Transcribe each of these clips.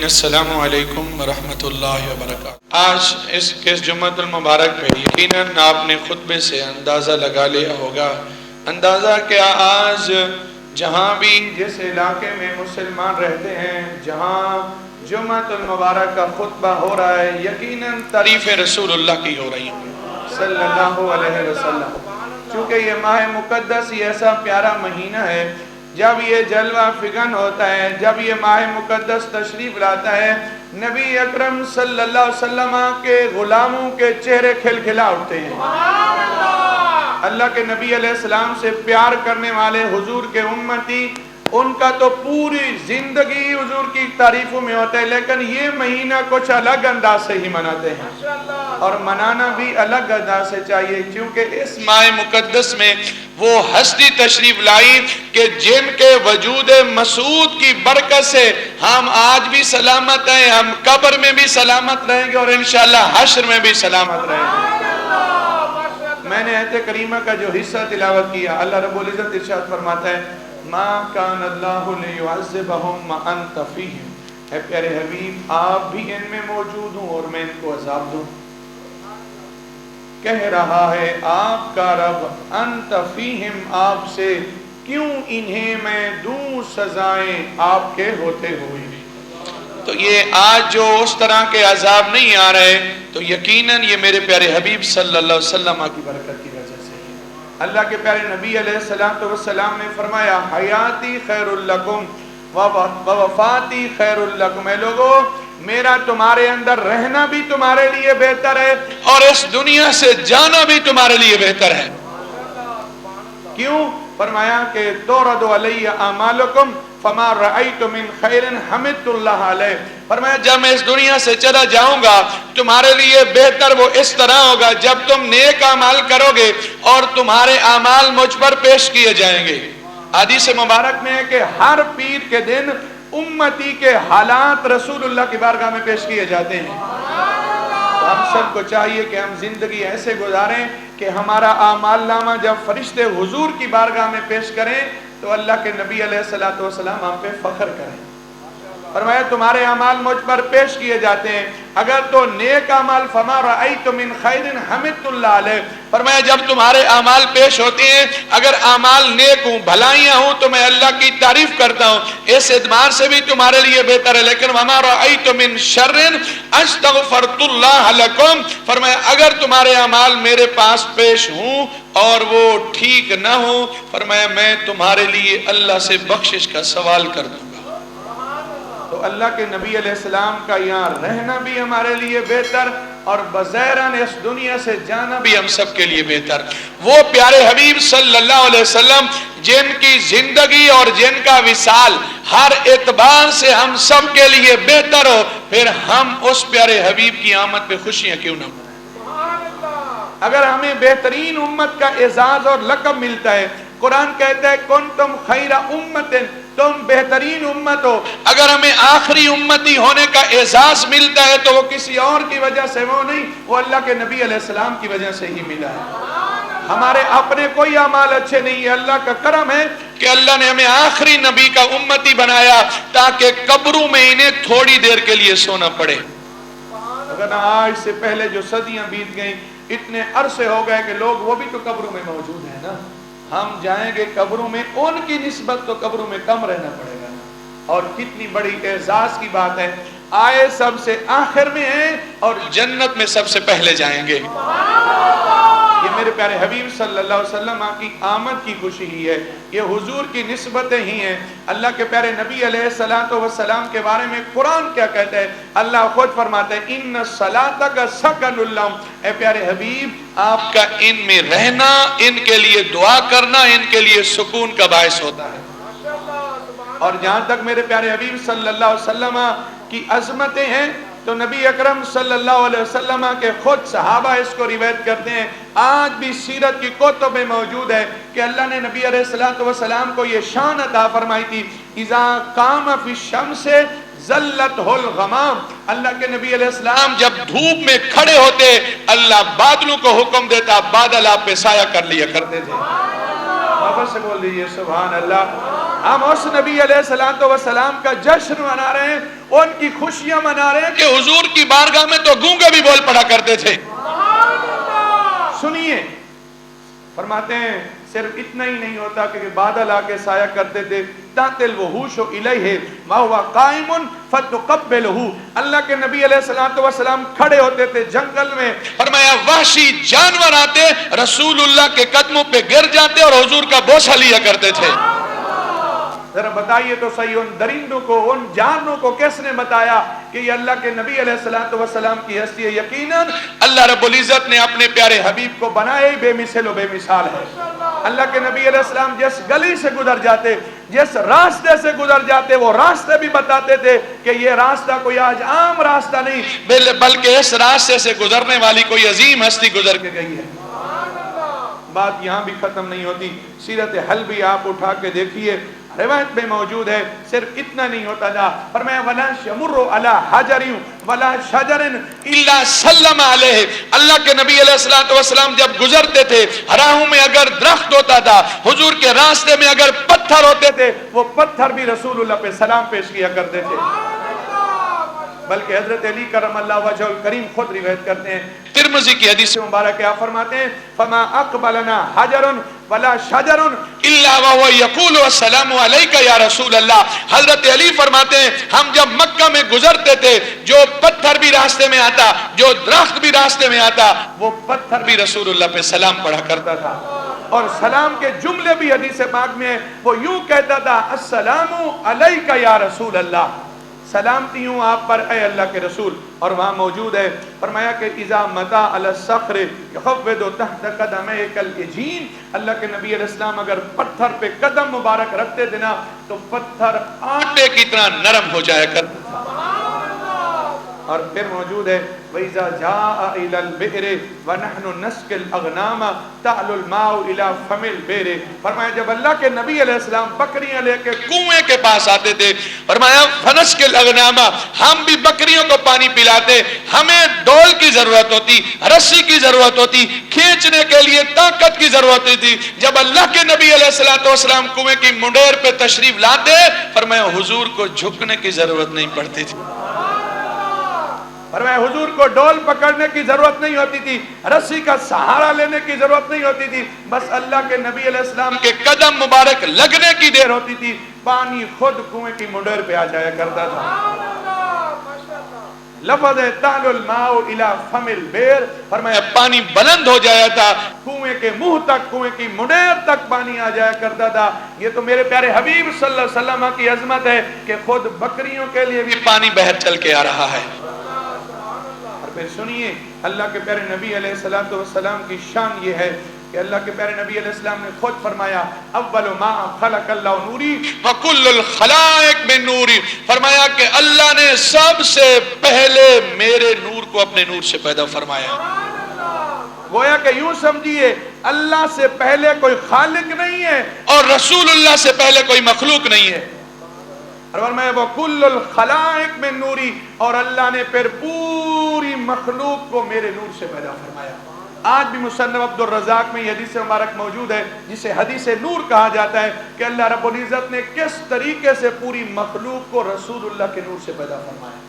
السلام علیکم ورحمۃ اللہ وبرکاتہ۔ آج اس جمعۃ المبارک پہ یقیناً آپ نے خطبے سے اندازہ لگا لیا ہوگا، اندازہ کیا آج جہاں بھی جس علاقے میں مسلمان رہتے ہیں، جہاں جمعۃ المبارک کا خطبہ ہو رہا ہے، یقیناً تعریف رسول اللہ کی ہو رہی ہے صلی اللہ علیہ وسلم۔ چونکہ یہ ماہ مقدس یہ ایسا پیارا مہینہ ہے، جب یہ جلوہ فگن ہوتا ہے، جب یہ ماہ مقدس تشریف لاتا ہے، نبی اکرم صلی اللہ علیہ وسلم کے غلاموں کے چہرے کھل کھلا اٹھتے ہیں۔ اللہ کے نبی علیہ السلام سے پیار کرنے والے حضور کے امتی، ان کا تو پوری زندگی حضور کی تعریفوں میں ہوتا ہے، لیکن یہ مہینہ کچھ الگ انداز سے ہی مناتے ہیں، اور منانا بھی الگ انداز سے چاہیے، کیونکہ اس ماہ مقدس میں وہ ہستی تشریف لائی کہ جن کے وجود مسعود کی برکت سے ہم آج بھی سلامت ہیں، ہم قبر میں بھی سلامت رہیں گے اور انشاءاللہ حشر میں بھی سلامت رہیں گے۔ میں نے آیت کریمہ کا جو حصہ تلاوت کیا، اللہ رب العزت ارشاد فرماتا ہے ما کان اللہ لیعذبہم وانت فیہم، اے پیارے حبیب آپ بھی ان میں موجود ہوں اور میں ان کو عذاب دوں۔ کہہ رہا ہے آپ کا رب انت فیہم، آپ سے کیوں انہیں میں دوں سزائیں آپ کے ہوتے ہوئے۔ تو یہ آج جو اس طرح کے عذاب نہیں آ رہے، تو یقیناً یہ میرے پیارے حبیب صلی اللہ علیہ وسلم کی برکت کی وجہ سے ہے۔ اللہ کے پیارے نبی علیہ السلام نے فرمایا حیاتی خیر لکم ووفاتی خیر لکم، اے لوگو میرا تمہارے اندر رہنا بھی تمہارے لیے بہتر ہے اور اس دنیا سے جانا بھی تمہارے لیے بہتر ہے۔ کیوں؟ فرمایا کہ تورد علی اعمالکم فما رأیت من خیر حمدت اللہ علیہ، فرمایا جب میں اس دنیا سے چلا جاؤں گا تمہارے لیے بہتر وہ اس طرح ہوگا جب تم نیک اعمال کرو گے اور تمہارے اعمال مجھ پر پیش کیے جائیں گے۔ حدیث مبارک میں ہے کہ ہر پیر کے دن امتی کے حالات رسول اللہ کی بارگاہ میں پیش کیے جاتے ہیں۔ ہم سب کو چاہیے کہ ہم زندگی ایسے گزاریں کہ ہمارا اعمال نامہ جب فرشتے حضور کی بارگاہ میں پیش کریں تو اللہ کے نبی علیہ السلام ہم پہ فخر کریں۔ فرمایا تمہارے اعمال مجھ پر پیش کیے جاتے ہیں، اگر تو نیک اعمال فما رأیت من خیر حمدت اللہ علیہ، فرمایا جب تمہارے اعمال پیش ہوتے ہیں اگر اعمال نیک ہوں بھلائیاں ہوں تو میں اللہ کی تعریف کرتا ہوں، اس اعتبار سے بھی تمہارے لیے بہتر ہے، لیکن وما رأیت من شر استغفرت اللہ لکم، فرمایا اگر تمہارے اعمال میرے پاس پیش ہوں اور وہ ٹھیک نہ ہوں، فرمایا میں تمہارے لیے اللہ سے بخشش کا سوال کر دوں گا۔ تو اللہ کے نبی علیہ السلام کا یہاں رہنا بھی ہمارے لیے بہتر اور بظاہراً اس دنیا سے جانا بھی ہم سب کے لیے بہتر۔ وہ پیارے حبیب صلی اللہ علیہ وسلم جن کی زندگی اور جن کا وصال ہر اعتبار سے ہم سب کے لیے بہتر ہو، پھر ہم اس پیارے حبیب کی آمد پہ خوشیاں کیوں نہ منائیں؟ اگر ہمیں بہترین امت کا اعزاز اور لقب ملتا ہے، قرآن کہتا ہے کنتم خیر امت، تم بہترین امت ہو، اگر ہمیں آخری امتی ہونے کا اعزاز ملتا ہے تو وہ کسی اور کی وجہ سے وہ نہیں، وہ اللہ کے نبی علیہ السلام کی وجہ سے ہی ملا ہے۔ ہمارے اپنے کوئی اعمال اچھے نہیں ہے، اللہ کا کرم ہے کہ اللہ نے ہمیں آخری نبی کا امتی بنایا تاکہ قبروں میں انہیں تھوڑی دیر کے لیے سونا پڑے۔ اگر آج سے پہلے جو صدیاں بیت گئیں، اتنے عرصے ہو گئے کہ لوگ وہ بھی تو قبروں میں موجود ہیں نا، ہم جائیں گے قبروں میں، ان کی نسبت تو قبروں میں کم رہنا پڑے گا نا۔ اور کتنی بڑی اعزاز کی بات ہے، آئے سب سے آخر میں ہیں اور جنت میں سب سے پہلے جائیں گے۔ یہ میرے پیارے حبیب صلی اللہ علیہ وسلم کی آمد کی خوشی ہی ہے، یہ حضور کی نسبتیں ہی ہیں۔ اللہ کے پیارے نبی علیہ السلام کے بارے میں قرآن کیا کہتا ہے؟ اللہ خود فرماتا ہے ان صلاتک سکن لہم، اے پیارے حبیب آپ کا ان میں رہنا، ان کے لیے دعا کرنا، ان کے لیے سکون کا باعث ہوتا ہے۔ اور جہاں تک میرے پیارے حبیب صلی اللہ علیہ وسلم کی عظمتیں ہیں تو نبی اکرم صلی اللہ علیہ وسلم کے خود صحابہ اس کو روایت کرتے ہیں، آج بھی سیرت کی کتب میں موجود ہے کہ اللہ نے نبی علیہ السلام کو یہ شان عطا فرمائی تھی اذا قام فی الشمس ذلتہ الغمام، اللہ کے نبی علیہ السلام جب دھوپ میں کھڑے ہوتے اللہ بادلوں کو حکم دیتا، بادل آپ پہ سایہ کر لیا کرتے تھے۔ واپس سے بول دیجئے سبحان اللہ۔ ہم اس نبی علیہ السلام کا جشن منا رہے ہیں، ان کی خوشیاں منا رہے ہیں کہ حضور کی بارگاہ میں تو گونگے بھی بول پڑا کرتے تھے۔ سنیے، فرماتے ہیں صرف اتنا ہی نہیں ہوتا کہ بادل آ کے سایہ کرتے تھے، تاتل وحوش الیہ وہو قائم فتقبلہ، اللہ کے نبی علیہ السلام کھڑے ہوتے تھے جنگل میں، فرمایا وحشی جانور آتے رسول اللہ کے قدموں پہ گر جاتے اور حضور کا بوسہ لیا کرتے تھے۔ ذرا بتائیے تو صحیح، ان درندوں کو، ان جانوروں کو کس نے بتایا کہ یہ اللہ کے نبی علیہ السلام کی ہستی ہے؟ یقیناً اللہ رب العزت نے اپنے پیارے حبیب کو بنایا ہی بے مثل و بے مثال ہے۔ اللہ کے نبی علیہ السلام جس گلی سے گزر جاتے، جس راستے سے گزر جاتے، وہ راستے بھی بتاتے تھے کہ یہ راستہ کوئی آج عام راستہ نہیں، بلکہ اس راستے سے گزرنے والی کوئی عظیم ہستی گزر کے گئی ہے۔ بات یہاں بھی ختم نہیں ہوتی، سیرت حل بھی آپ اٹھا کے دیکھیے، روایت میں موجود ہے، صرف اتنا نہیں ہوتا تھا، فرمایا وَلَا شَمُرُّ عَلَى حَجَرٍ وَلَا شَجَرٍ إِلَّا سَلَّمَ عَلَيْهِ، اللہ کے نبی علیہ السلام جب گزرتے تھے، راہوں میں اگر درخت ہوتا تھا، حضور کے راستے میں اگر پتھر ہوتے تھے، وہ پتھر بھی رسول اللہ پہ سلام پیش کیا کرتے تھے۔ بلکہ حضرت علی کرم اللہ وجہ الکریم خود روایت کرتے ہیں، ترمذی کی حدیث مبارک کیا فرماتے ہیں، فما اقبلنا حجر ولا شجر الا وهو يقول السلام علیک یا رسول اللہ۔ حضرت علی فرماتے ہیں ہم جب مکہ میں گزرتے تھے، جو پتھر بھی راستے میں آتا، جو درخت بھی راستے میں آتا، وہ پتھر بھی رسول اللہ پہ سلام پڑھا کرتا تھا، اور سلام کے جملے بھی حدیث پاک میں وہ یوں کہتا تھا، السلام علیک یا رسول اللہ، سلامتی ہوں آپ پر اے اللہ کے رسول۔ اور وہاں موجود ہے، فرمایا کہ اذا متا علی الصخر یخفض تحت قدمیک الاجین، اللہ کے نبی علیہ السلام اگر پتھر پہ قدم مبارک رکھتے تھے نا تو پتھر آٹے کی طرح نرم ہو جایا کرتا تھا۔ اور پھر موجود ہے وَإِذَا جَاءَ إِلَى الْبِئْرِ وَنَحْنُ نَسْقِي الْأَغْنَامَ تَعْلُو الْمَاءُ إِلَى فَمِ الْبِئْرِ، فرمایا جب اللہ کے نبی علیہ السلام بکریاں لے کے کنویں کے پاس آتے تھے، فرمایا فَنَسْقِي الْأَغْنَامَ، ہم بھی بکریوں کو پانی پلاتے، ہمیں ڈول کی ضرورت ہوتی، رسی کی ضرورت ہوتی، کھینچنے کے لیے طاقت کی ضرورت ہوتی، جب اللہ کے نبی علیہ السلام کنویں کی منڈیر پہ تشریف لاتے، فرمایا حضور کو جھکنے کی ضرورت نہیں پڑتی تھی، فرمایا حضور کو ڈول پکڑنے کی ضرورت نہیں ہوتی تھی، رسی کا سہارا لینے کی ضرورت نہیں ہوتی تھی، بس اللہ کے نبی علیہ السلام کے قدم مبارک لگنے کی دیر ہوتی تھی، پانی خود کنویں کی منڈیر پہ آ جایا کرتا تھا۔ لفظ ہے تعلو الماء الى فم البئر، فرمایا پانی بلند ہو جایا تھا، کنویں کے منہ تک، کنویں کی منڈیر تک پانی آ جایا کرتا تھا۔ یہ تو میرے پیارے حبیب صلی اللہ علیہ وسلم کی عظمت ہے کہ خود بکریوں کے لیے بھی پانی بہہ چل کے آ رہا ہے۔ پھر سنیے اللہ کے پیارے نبی علیہ السلام کی شان یہ ہے کہ اللہ کے پیارے نبی علیہ السلام نے خود فرمایا اول ما خلق اللہ نوری وکل الخلائق من نوری، فرمایا کہ اللہ نے سب سے پہلے میرے نور کو اپنے نور سے پیدا فرمایا۔ گویا کہ یوں سمجھیے اللہ سے پہلے کوئی خالق نہیں ہے اور رسول اللہ سے پہلے کوئی مخلوق نہیں ہے، اور میں وہ کل الخلائق من نوری، اور اللہ نے پھر پوری مخلوق کو میرے نور سے پیدا فرمایا۔ آج بھی مصنف عبد الرزاق میں یہ حدیث مبارک موجود ہے جسے حدیث نور کہا جاتا ہے کہ اللہ رب العزت نے کس طریقے سے پوری مخلوق کو رسول اللہ کے نور سے پیدا فرمایا۔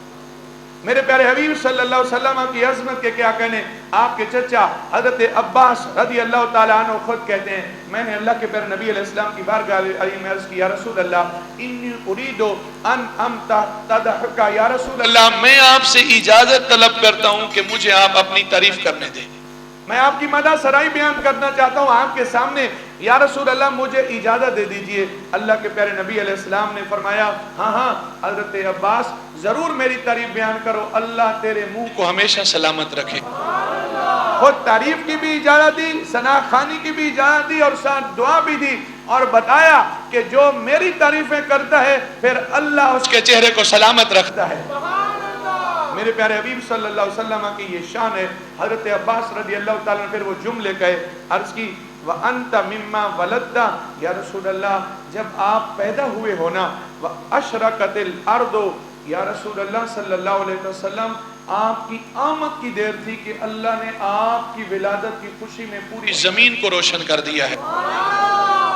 میرے پیارے حبیب صلی اللہ علیہ وسلم کی عظمت کے کیا کہنے، آپ کے چچا حضرت عباس رضی اللہ تعالیٰ عنہ خود کہتے ہیں میں نے اللہ کے پیارے نبی علیہ السلام کی بارگاہ میں عرض کی یا رسول اللہ انی اريد ان امتدحک، یا رسول اللہ میں آپ سے اجازت طلب کرتا ہوں کہ مجھے آپ اپنی تعریف کرنے دیں، میں آپ کی مدح سرائی بیان کرنا چاہتا ہوں آپ کے سامنے، یا رسول اللہ مجھے اجازت دے دیجئے۔ اللہ کے پیارے نبی علیہ السلام نے فرمایا ہاں ہاں حضرت عباس ضرور میری تعریف بیان کرو، اللہ تیرے منہ کو ہمیشہ سلامت رکھے۔ خود تعریف کی بھی اجازت دی، ثنا خوانی کی بھی اجازت دی، اور ساتھ دعا بھی دی، اور بتایا کہ جو میری تعریفیں کرتا ہے پھر اللہ اس کے چہرے کو سلامت رکھتا ہے۔ میرے پیارے حبیب صلی اللہ علیہ وسلم کی یہ شان ہے۔ حضرت عباس رضی اللہ تعالیٰ نے پھر وہ جملے کہے، عرض کی وَأَنْتَ مِمَّا وَلَدَّ، یا رسول اللہ جب آپ پیدا ہوئے ہونا، وَأَشْرَقَتِ الْأَرْضُ، یا رسول اللہ صلی اللہ علیہ وسلم آپ کی آمد کی دیر تھی کہ اللہ نے آپ کی ولادت کی خوشی میں پوری زمین کو روشن کر دیا ہے۔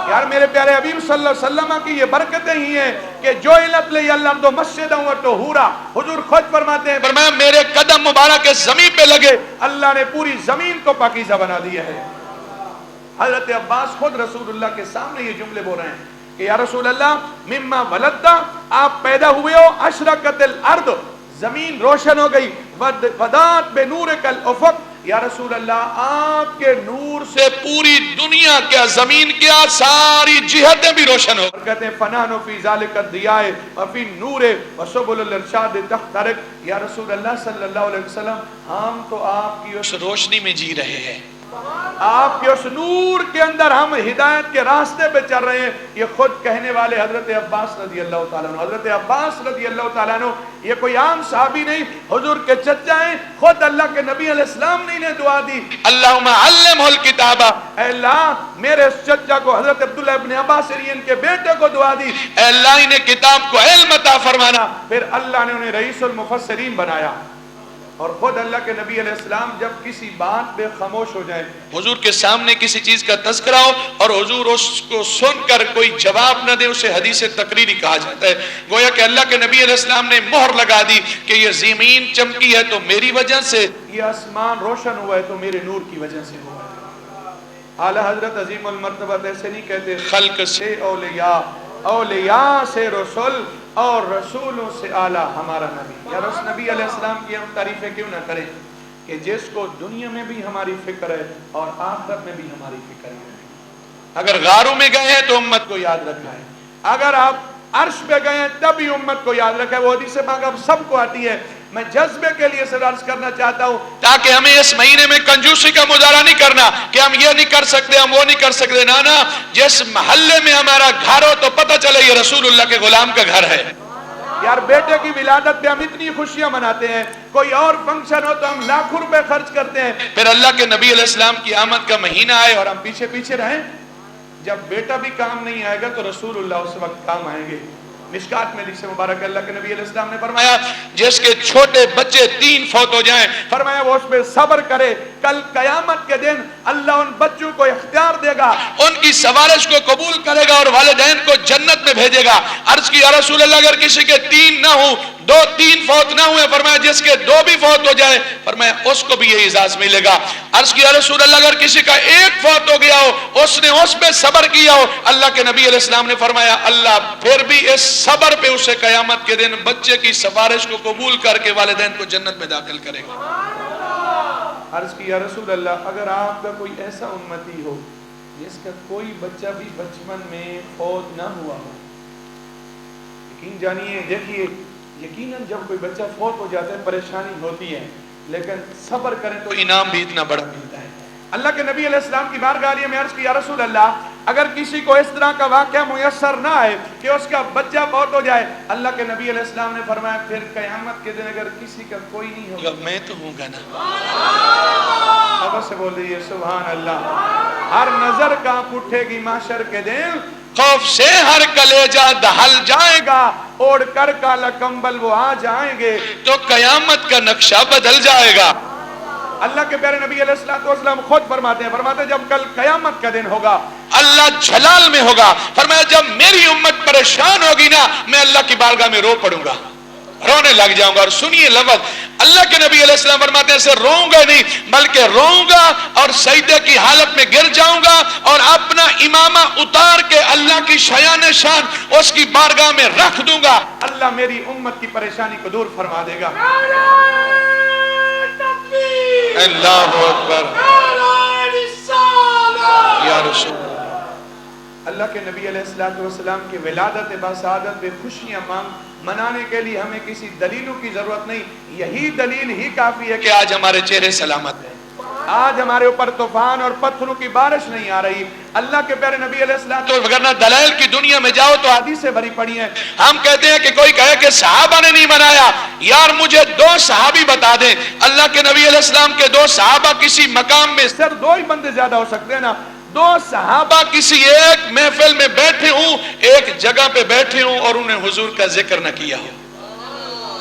یار میرے پیارے حبیب صلی اللہ علیہ وسلم کی یہ برکتیں ہی ہیں کہ جو علت لے اللہ تو مسجد و طہورا، حضور خود فرماتے ہیں، فرمایا میرے قدم مبارک زمین پہ لگے اللہ نے پوری زمین کو پاکیزہ بنا دیا ہے۔ حضرت عباس خود رسول اللہ کے سامنے یہ جملے بول رہے ہیں کہ یا رسول اللہ مما ولدتا، آپ پیدا ہوئے ہو، اشرقت الارض، زمین روشن ہو گئی، ودات بنورک الافق، یا رسول اللہ آپ کے نور سے پوری دنیا کیا زمین کیا ساری جہتیں بھی روشن ہو۔ کہتے ہیں فنانو فی ذالک الضیاء وفی النور وسبل الارشاد تخترق، یا رسول اللہ صلی اللہ علیہ وسلم ہم تو آپ کی اس روشنی میں جی رہے ہیں، آپ کے اس نور کے اندر ہم ہدایت کے راستے پہ چل رہے ہیں۔ یہ خود کہنے والے حضرت عباس رضی اللہ تعالیٰ عنہ، حضرت عباس رضی اللہ تعالیٰ عنہ یہ کوئی عام صحابی نہیں، حضور کے چچا ہیں، خود اللہ کے نبی علیہ السلام نے انہیں دعا دی، اللہم علمہ الکتابہ، اے اللہ میرے اس چچا کو حضرت عبداللہ ابن عباس ان کے بیٹے کو دعا دی، اے اللہ انہیں کتاب کو علم عطا فرمانا۔ پھر اللہ نے انہیں رئیس المفسرین بنایا۔ اور خود اللہ کے نبی علیہ السلام جب کسی بات پہ خاموش ہو جائیں، حضور کے سامنے کسی چیز کا تذکرہ ہو اور حضور اس کو سن کر کوئی جواب نہ دے، اسے حدیث تقریری کہا جاتا ہے۔ گویا کہ اللہ کے نبی علیہ السلام نے مہر لگا دی کہ یہ زمین چمکی ہے تو میری وجہ سے، یہ آسمان روشن ہوا ہے تو میرے نور کی وجہ سے ہوا ہے۔ اعلیٰ حضرت عظیم المرتبہ ایسے نہیں کہتے خلق سے اولیاء، اولیاء سے رسول اور رسولوں سے اعلیٰ ہمارا نبی۔ یار اس نبی علیہ السلام کی ہم تعریفیں کیوں نہ کریں کہ جس کو دنیا میں بھی ہماری فکر ہے اور آخرت میں بھی ہماری فکر ہے۔ اگر غاروں میں گئے ہیں تو امت کو یاد رکھا ہے، اگر آپ عرش پہ گئے ہیں تب بھی امت کو یاد رکھا ہے۔ وہ حدیث پاک اب سب کو آتی ہے، میں جذبے کے لیے سے عرض کرنا چاہتا ہوں تاکہ ہمیں اس مہینے میں کنجوسی کا مظاہرہ نہیں کرنا کہ ہم یہ نہیں کر سکتے، ہم وہ نہیں کر سکتے، نانا جس محلے میں ہمارا گھر ہو تو پتہ چلے یہ رسول اللہ کے غلام کا گھر ہے۔ یار بیٹے کی ولادت پہ ہم اتنی خوشیاں مناتے ہیں، کوئی اور فنکشن ہو تو ہم لاکھوں روپے خرچ کرتے ہیں، پھر اللہ کے نبی علیہ السلام کی آمد کا مہینہ آئے اور ہم پیچھے پیچھے رہیں۔ جب بیٹا بھی کام نہیں آئے گا تو رسول اللہ اس وقت کام آئیں گے۔ مشکات میں سے مبارک اللہ کے نبی علیہ السلام نے فرمایا جس کے چھوٹے بچے 3 فوت ہو جائیں، فرمایا وہ اس پہ صبر کرے، کل قیامت کے دن اللہ ان بچوں کو اختیار دے گا، ان کی سفارش کو قبول کرے گا اور والدین کو جنت میں بھیجے گا۔ عرض کی یا رسول اللہ اگر کسی کے 3 نہ ہوں، 2-3 فوت نہ ہوئے، فرمایا جس کے 2 بھی فوت ہو جائے فرمایا اس کو بھی یہ اعزاز ملے گا۔ عرض کی یا رسول اللہ اگر کسی کا 1 فوت ہو گیا ہو، اس نے اس پہ صبر کیا ہو، اللہ کے نبی علیہ السلام نے فرمایا اللہ پھر بھی اس صبر پہ اسے قیامت کے دن بچے کی سفارش کو قبول کر کے والدین کو جنت میں داخل کرے گا۔ عرض کی یا رسول اللہ اگر آپ کا کوئی ایسا امتی ہو جس کا کوئی بچہ بھی بچپن میں فوت نہ ہوا ہو، یقین جانیے دیکھیے یقیناً جب کوئی بچہ فوت ہو جاتا ہے پریشانی ہوتی ہے، لیکن صبر کریں تو انعام بھی اتنا بڑا ملتا ہے۔ اللہ کے نبی علیہ السلام کی بارگاہ میں عرض کی یا رسول اللہ اگر کسی کو اس طرح کا واقعہ میسر نہ آئے کہ اس کا بچہ فوت ہو جائے، اللہ کے نبی علیہ السلام نے فرمایا پھر قیامت کے دن اگر کسی کا کوئی نہیں ہوگا میں تو ہوں گا نا۔ اب سے بول رہی ہے سبحان اللہ۔ ہر نظر کانپ اٹھے گی محشر کے دن، خوف سے ہر کلیجہ دہل جائے گا، اوڑھ کر کالا کمبل وہ آ جائیں گے تو قیامت کا نقشہ بدل جائے گا۔ اللہ کے پیارے نبی علیہ السلام خود فرماتے ہیں جب کل قیامت کا دن ہوگا اللہ جلال میں ہوگا، فرمایا جب میری امت پریشان ہوگی نا میں اللہ کی بارگاہ میں رو پڑوں گا، رونے لگ جاؤں گا۔ اور سنیے لفظ اللہ کے نبی علیہ السلام فرماتے ہیں اسے روؤں گا نہیں بلکہ روؤں گا اور سجدے کی حالت میں گر جاؤں گا اور اپنا امامہ اتار کے اللہ کی شایان شان اس کی بارگاہ میں رکھ دوں گا، اللہ میری امت کی پریشانی کو دور فرما دے گا۔ اللہ اکبر یا رسول اللہ کے نبی علیہ السلام کی ولادت باسعادت پہ خوشیاں منانے کے لیے ہمیں کسی دلیلوں کی ضرورت نہیں، یہی دلیل ہی کافی ہے کہ آج ہمارے چہرے سلامت ہیں، آج ہمارے اوپر طوفان اور پتھروں کی بارش نہیں آ رہی۔ اللہ کے پیارے نبی علیہ السلام تو وگرنہ دلائل کی دنیا میں جاؤ تو حدیثیں بھری پڑی ہیں۔ ہم کہتے ہیں کہ کوئی کہے کہ صحابہ نے نہیں منایا، یار مجھے 2 صحابی بتا دیں، اللہ کے نبی علیہ السلام کے 2 صحابہ کسی مقام میں صرف 2 ہی بندے زیادہ ہو سکتے ہیں نا، 2 صحابہ کسی ایک محفل میں بیٹھے ہوں، ایک جگہ پہ بیٹھے ہوں اور انہیں حضور کا ذکر نہ کیا ہو۔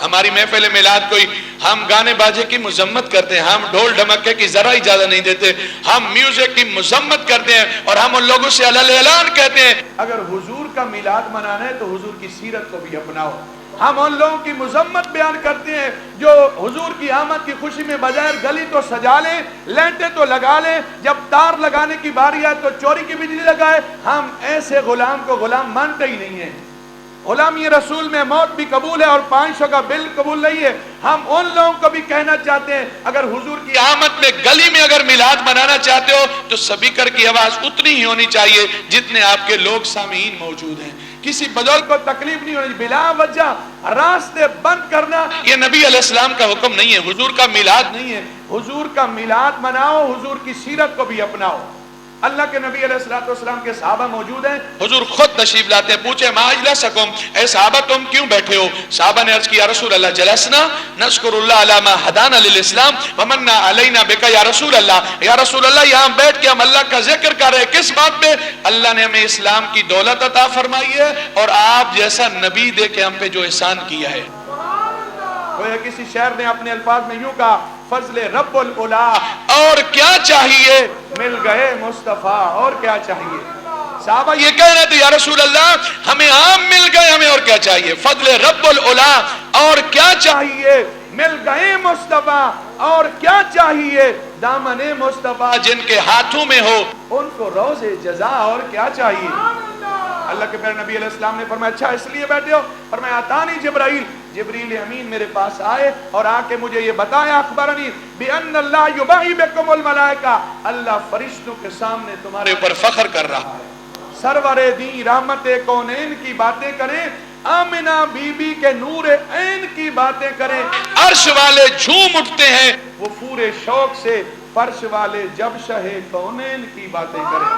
ہماری محفل میلاد کوئی ہم گانے باجے کی مذمت کرتے ہیں, ہم ڈھول ڈھمکے کی ذرا اجازت نہیں دیتے, ہم میوزک کی مذمت کرتے ہیں اور ہم ان لوگوں سے اعلان کہتے ہیں اگر حضور کا میلاد منانا ہے تو حضور کی سیرت کو بھی اپناؤ. ہم ان لوگوں کی مذمت بیان کرتے ہیں جو حضور کی آمد کی خوشی میں بغیر گلی تو سجا لیں, لینٹیں تو لگا لیں, جب تار لگانے کی باری آئے تو چوری کی بجلی لگائے. ہم ایسے غلام کو غلام مانتے ہی نہیں ہیں. غلامی رسول میں موت بھی قبول ہے اور 500 کا بل قبول نہیں ہے. ہم ان لوگوں کو بھی کہنا چاہتے ہیں اگر حضور کی آمد میں گلی میں اگر میلاد منانا چاہتے ہو تو سپیکر کی آواز اتنی ہی ہونی چاہیے جتنے آپ کے لوگ سامعین موجود ہیں. کسی بزرگ کو تکلیف نہیں ہونی, بلا وجہ راستے بند کرنا یہ نبی علیہ السلام کا حکم نہیں ہے, حضور کا میلاد نہیں ہے. حضور کا میلاد مناؤ, حضور کی سیرت کو بھی اپناؤ. اللہ کے نبی علیہ السلام کے صحابہ موجود ہیں, حضور خود تشریف لاتے ہیں. پوچھے ما اجلسکم, اے صحابہ تم کیوں بیٹھے ہو؟ صحابہ نے عرض کیا رسول اللہ جلسنا نشکر اللہ علی ما ہدانا للاسلام ومننا علینا بک یا رسول اللہ. یا رسول اللہ یہاں بیٹھ کے ہم اللہ کا ذکر کر رہے ہیں, کس بات پہ؟ اللہ نے ہمیں اسلام کی دولت عطا فرمائی ہے اور آپ جیسا نبی دے کے ہم پہ جو احسان کیا ہے. کسی شاعر نے اپنے الفاظ میں یوں کہا فضل رب العلا, اور کیا چاہیے مل گئے مصطفیٰ, اور کیا چاہیے. صحابہ یہ کہہ رہے تھے یا رسول اللہ ہمیں عام مل گئے, ہمیں اور کیا چاہیے. فضل رب العلا, اور کیا چاہیے مل گئے مصطفیٰ, اور کیا چاہیے دامن مصطفیٰ جن کے ہاتھوں میں ہو ان کو روز جزا, اور کیا چاہیے. اللہ کے پیارے نبی علیہ السلام نے فرمایا اچھا اس لیے بیٹھے ہو؟ فرمایا اتانی جبرائیل, جبریل امین میرے پاس آئے اور آ کے مجھے یہ بتایا اخبرنی بان اللہ یباہی بکم الملائکہ, اللہ فرشتوں کے سامنے تمہارے اوپر فخر کر رہا ہے. سرور دی رحمت کونین کی باتیں کریں, آمنہ بی بی کے نور عین کی باتیں کریں, عرش والے جھوم اٹھتے ہیں وہ پورے شوق سے, فرش والے جب شہ کونین کی باتیں کریں.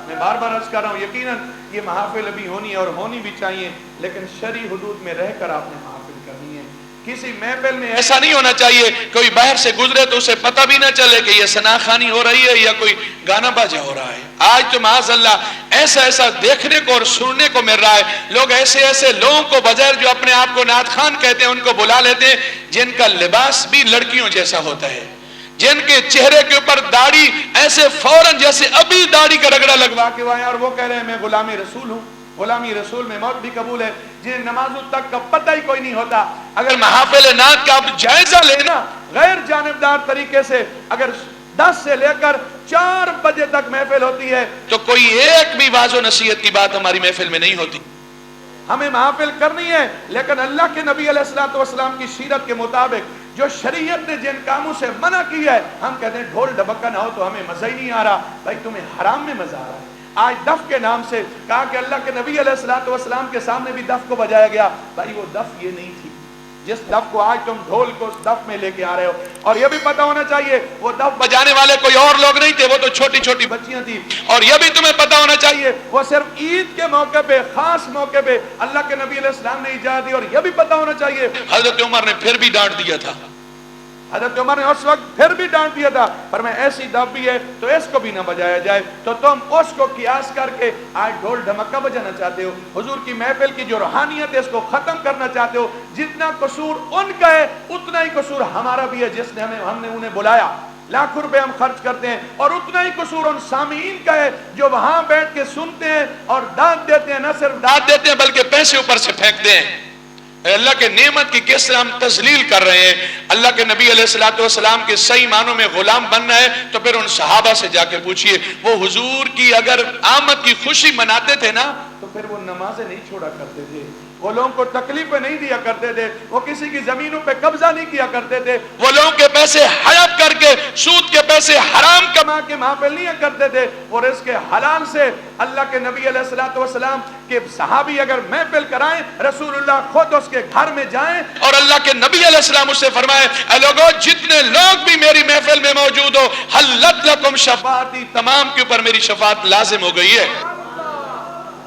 میں بار بار عرض کر رہا ہوں یقیناً یہ محافل ابھی ہونی ہے اور ہونی بھی چاہیے, لیکن شرعی حدود میں رہ کر آپ نے محافل کرنی ہے. کسی محفل میں ایسا نہیں ہونا چاہیے کوئی باہر سے گزرے تو اسے پتہ بھی نہ چلے کہ یہ ثناخوانی ہو رہی ہے یا کوئی گانا باجا ہو رہا ہے. آج تو معاذ اللہ ایسا دیکھنے کو اور سننے کو مل رہا ہے. لوگ ایسے لوگوں کو بغیر جو اپنے آپ کو نعت خوان کہتے ہیں ان کو بلا لیتے ہیں جن کا لباس بھی لڑکیوں جیسا ہوتا ہے, جن کے چہرے کے اوپر داڑھی ایسے فوراً جیسے ابھی داڑھی کا رگڑا لگوا کے آئے اور وہ کہہ رہے ہیں میں غلامی رسول ہوں. غلامی رسول میں موت بھی قبول ہے, جنہیں نمازوں تک کا پتہ ہی کوئی نہیں ہوتا. اگر محافل نعت کا اب جائزہ لینا غیر جانبدار طریقے سے, اگر 10 سے لے کر 4 بجے تک محفل ہوتی ہے تو کوئی ایک بھی واعظ و نصیحت کی بات ہماری محفل میں نہیں ہوتی. ہمیں محافل کرنی ہے لیکن اللہ کے نبی علیہ السلام کی سیرت کے مطابق جو شریعت نے جن کاموں سے منع کیا ہے. ہم کہتے ہیں ڈھول ڈھبکا نہ ہو تو ہمیں مزہ ہی نہیں آ رہا. بھائی تمہیں حرام میں مزہ آ رہا ہے. آج دف کے نام سے کہا کہ اللہ کے نبی علیہ السلام کے سامنے بھی دف کو بجایا گیا. بھائی وہ دف یہ نہیں تھی جس دف کو آج تم ڈھول کو دف میں لے کے آ رہے ہو. اور یہ بھی پتا ہونا چاہیے وہ دف بجانے والے کوئی اور لوگ نہیں تھے, وہ تو چھوٹی چھوٹی بچیاں تھیں. اور یہ بھی تمہیں پتا ہونا چاہیے وہ صرف عید کے موقع پہ, خاص موقع پہ اللہ کے نبی علیہ السلام نے اجازت دی. اور یہ بھی پتا ہونا چاہیے حضرت عمر نے پھر بھی ڈانٹ دیا تھا, حضرت عمر نے اس وقت پھر بھی ڈانٹ دیا تھا. پر میں ایسی دف بھی ہے تو اس کو بھی نہ بجایا جائے. تو تم اس کو قیاس کر کے آج ڈھول ڈھمکا بجانا چاہتے ہو. حضور کی محفل کی جو روحانیت ہے اس کو ختم کرنا چاہتے ہو. جتنا قصور ان کا ہے اتنا ہی قصور ہمارا بھی ہے, جس نے ہم نے انہیں بلایا. لاکھوں روپے ہم خرچ کرتے ہیں اور اتنا ہی قصور ان سامعین کا ہے جو وہاں بیٹھ کے سنتے ہیں اور داد دیتے ہیں. نہ صرف داد دیتے ہیں بلکہ پیسے اوپر سے پھینکتے ہیں. اللہ کے نعمت کی کس طرح ہم تذلیل کر رہے ہیں. اللہ کے نبی علیہ السلام کے صحیح معنوں میں غلام بننا ہے تو پھر ان صحابہ سے جا کے پوچھئے, وہ حضور کی اگر آمد کی خوشی مناتے تھے نا تو پھر وہ نمازیں نہیں چھوڑا کرتے تھے, وہ لوگوں کو تکلیفیں نہیں دیا کرتے تھے, وہ کسی کی زمینوں پہ قبضہ نہیں کیا کرتے تھے, وہ لوگوں کے پیسے ہڑپ کر کے سود کے پیسے حرام کما کے محفل نہیں کرتے تھے. اور اس کے حلال سے اللہ کے نبی علیہ السلام کے صحابی اگر محفل کرائیں رسول اللہ خود اس کے گھر میں جائیں اور اللہ کے نبی علیہ السلام اس سے فرمائے اے لوگو جتنے لوگ بھی میری محفل میں موجود ہو حلت لکم شفاعتی, تمام کے اوپر میری شفاعت لازم ہو گئی ہے.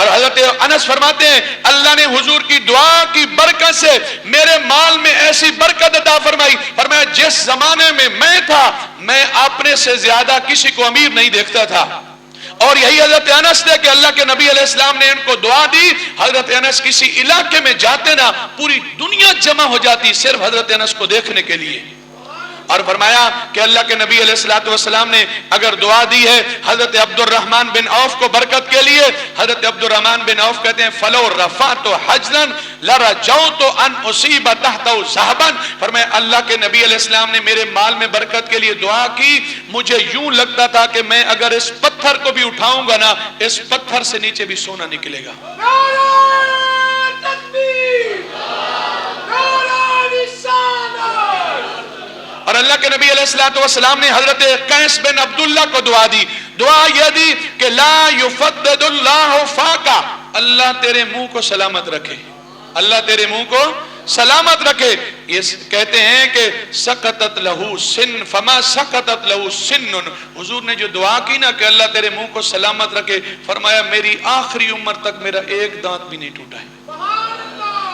اور حضرت انس فرماتے ہیں اللہ نے حضور کی دعا کی برکت سے میرے مال میں ایسی برکت عطا فرمائی، فرمایا جس زمانے میں میں تھا میں اپنے سے زیادہ کسی کو امیر نہیں دیکھتا تھا. اور یہی حضرت انس تھے کہ اللہ کے نبی علیہ السلام نے ان کو دعا دی. حضرت انس کسی علاقے میں جاتے نا پوری دنیا جمع ہو جاتی صرف حضرت انس کو دیکھنے کے لیے. اور فرمایا کہ اللہ کے نبی علیہ السلام نے اگر دعا دی ہے حضرت عبد الرحمن بن عوف کو برکت کے لیے. حضرت عبد الرحمن بن عوف کہتے ہیں فلو رفعت حجرا لرجوت ان اصیب تحته ذهبا. فرمایا اللہ کے نبی علیہ السلام نے میرے مال میں برکت کے لیے دعا کی، مجھے یوں لگتا تھا کہ میں اگر اس پتھر کو بھی اٹھاؤں گا نا اس پتھر سے نیچے بھی سونا نکلے گا. اور اللہ کے نبی علیہ السلام نے حضرت قیس بن عبداللہ کو دعا دی. دعا یہ دی کہ لا یفدد اللہ فاکا، اللہ تیرے منہ کو سلامت رکھے، اللہ تیرے منہ کو سلامت رکھے. یہ کہتے ہیں کہ سقطت لہو سن فما سقطت لہو سن. حضور نے جو دعا کی نا کہ اللہ تیرے منہ کو سلامت رکھے، فرمایا میری آخری عمر تک میرا ایک دانت بھی نہیں ٹوٹا ہے.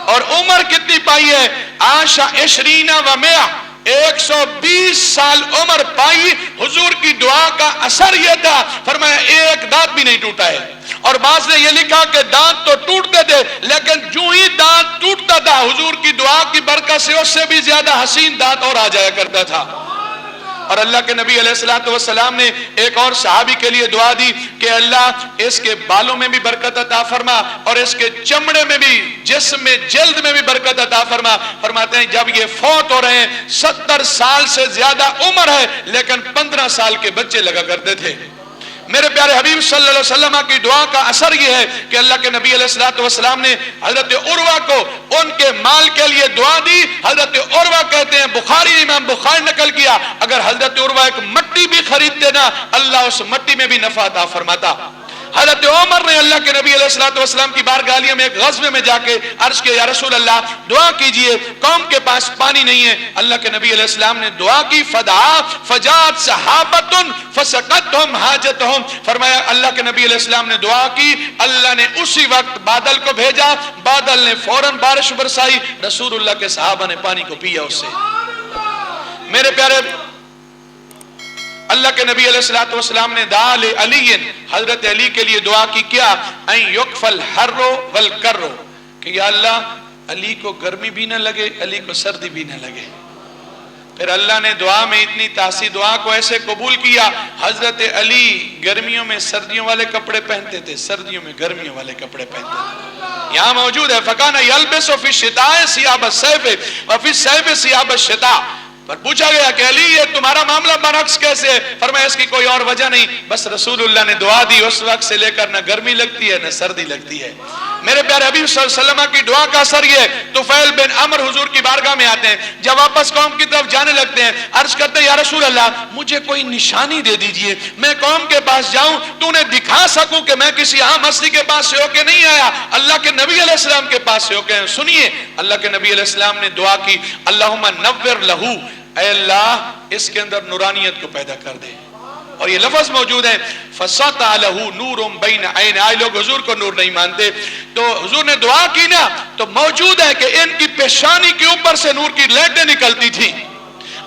اور عمر کتنی پائی ہے؟ عاشا 20 و 100، 120 سال عمر پائی. حضور کی دعا کا اثر یہ تھا فرمایا ایک دانت بھی نہیں ٹوٹا ہے. اور بعض نے یہ لکھا کہ دانت تو ٹوٹتے تھے لیکن جو ہی دانت ٹوٹتا تھا حضور کی دعا کی برکت سے اس سے بھی زیادہ حسین دانت اور آ جایا کرتا تھا. اور اللہ کے نبی علیہ السلام نے ایک اور صحابی کے لیے دعا دی کہ اللہ اس کے بالوں میں بھی برکت عطا فرما اور اس کے چمڑے میں بھی، جسم میں، جلد میں بھی برکت عطا فرما. فرماتے ہیں جب یہ فوت ہو رہے ہیں 70 سال سے زیادہ عمر ہے لیکن 15 سال کے بچے لگا کرتے تھے. میرے پیارے حبیب صلی اللہ علیہ وسلم کی دعا کا اثر یہ ہے کہ اللہ کے نبی علیہ السلام نے حضرت عروہ کو ان کے مال کے لیے دعا دی. حضرت عروہ کہتے ہیں، بخاری امام بخاری نقل کیا، اگر حضرت عروہ ایک مٹی بھی خریدتے نا اللہ اس مٹی میں بھی نفع عطا فرماتا. حضرت عمر نے اللہ کے نبی علیہ السلام کی بارگاہ میں ایک غزوے میں جا کے عرض کیا یا رسول اللہ دعا کیجئے، قوم کے پاس پانی نہیں ہے. اللہ کے نبی علیہ السلام نے دعا کی، فدعا فجاءت سحابۃ فسقتهم حاجتهم. فرمایا اللہ کے نبی علیہ السلام نے دعا کی، اللہ نے اسی وقت بادل کو بھیجا، بادل نے فوراً بارش برسائی، رسول اللہ کے صحابہ نے پانی کو پیا اس سے. میرے پیارے اللہ کے نبی علیہ السلام نے دعا علی، حضرت علی کے لیے دعا کی، کیا ان یکفل حر والکر، کہ یا اللہ علی کو گرمی بھی نہ لگے علی کو سردی بھی نہ لگے. پھر اللہ نے دعا میں اتنی تاثیر، دعا کو ایسے قبول کیا، حضرت علی گرمیوں میں سردیوں والے کپڑے پہنتے تھے، سردیوں میں گرمیوں والے کپڑے پہنتے تھے. یہاں موجود ہے فکان یلبس فی الشتاء ثیاب الصیف وفی الصیف ثیاب الشتاء. پر پوچھا گیا کہ علی یہ تمہارا معاملہ برعکس کیسے ہے؟ فرمایا اس کی کوئی اور وجہ نہیں، بس رسول اللہ نے دعا دی اس وقت سے لے کر نہ گرمی لگتی ہے نہ سردی لگتی ہے. میرے پیارے حبیب صلی اللہ علیہ وسلم کی دعا کا اثر یہ ہے. طفیل بن عمرو حضور کی بارگاہ میں آتے ہیں، جب واپس قوم کی طرف جانے لگتے ہیں عرض کرتے ہیں یا رسول اللہ مجھے کوئی نشانی دے دیجئے، میں قوم کے پاس جاؤں تو انہیں دکھا سکوں کہ میں کسی عام ہستی کے پاس سے ہو کے نہیں آیا، اللہ کے نبی علیہ السلام کے پاس سے ہو کے. سنیے اللہ کے نبی علیہ السلام نے دعا کی، اللہم نور لہو، اے اللہ اس کے اندر نورانیت کو پیدا کر دے. اور یہ لفظ موجود ہے فسطع لہو نور بین عین. آئے لوگ حضور کو نور نہیں مانتے، تو حضور نے دعا کی نا تو موجود ہے کہ ان کی پیشانی کے اوپر سے نور کی لہٹیں نکلتی تھی.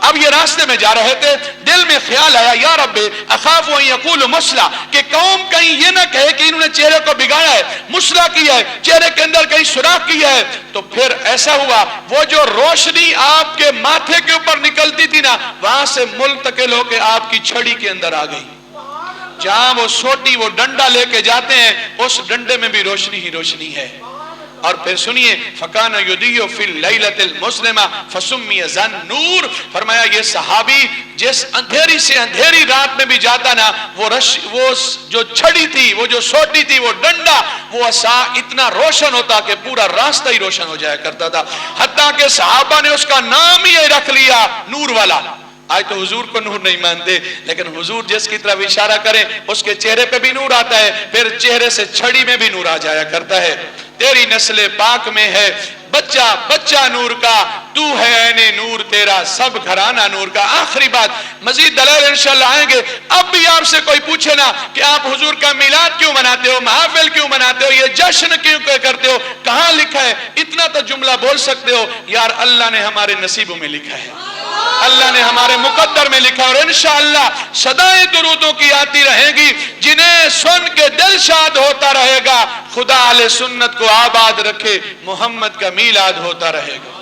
اب یہ راستے میں جا رہے تھے، دل میں خیال آیا یا رب اخاف ان یقول مسلا، کہ قوم کہیں یہ نہ کہے کہ انہوں نے چہرے کو بگاڑا ہے، مسلا کیا ہے، چہرے کے اندر کہیں سوراخ کیا ہے. تو پھر ایسا ہوا وہ جو روشنی آپ کے ماتھے کے اوپر نکلتی تھی نا وہاں سے منتقل ہو کے آپ کی چھڑی کے اندر آ گئی. جہاں وہ سوٹی وہ ڈنڈا لے کے جاتے ہیں اس ڈنڈے میں بھی روشنی ہی روشنی ہے. اور پھر سنیے فکان یدیو فی اللیلۃ المسلمہ فسمی ذن نور. فرمایا یہ صحابی جس اندھیری سے اندھیری رات میں بھی جاتا نا وہ جو چھڑی تھی، وہ جو سوٹی تھی، وہ ڈنڈا، وہ عصا اتنا روشن ہوتا کہ پورا راستہ ہی روشن ہو جایا کرتا تھا. حتیٰ کہ صحابہ نے اس کا نام ہی رکھ لیا نور والا. آج تو حضور کو نور نہیں مانتے لیکن حضور جس کی طرف اشارہ کریں اس کے چہرے پہ بھی نور آتا ہے، پھر چہرے سے چھڑی میں بھی نور آ جایا کرتا ہے. تیری نسل پاک میں ہے بچہ بچہ نور کا، تو ہے عین نور تیرا سب گھرانہ نور کا. آخری بات، مزید دلائل انشاءاللہ آئیں گے. اب بھی آپ سے کوئی پوچھے نا کہ آپ حضور کا میلاد کیوں مناتے ہو، محافل کیوں مناتے ہو، یہ جشن کیوں کرتے ہو؟ کہاں لکھا ہے؟ اتنا تو جملہ بول سکتے ہو، یار اللہ نے ہمارے نصیبوں میں لکھا ہے، اللہ نے ہمارے مقدر میں لکھا، اور انشاءاللہ صدائیں درودوں کی آتی رہیں گی، جنہیں سن کے دل شاد ہوتا رہے گا۔ خدا اہل سنت کو آباد رکھے، محمد کا میلاد ہوتا رہے گا۔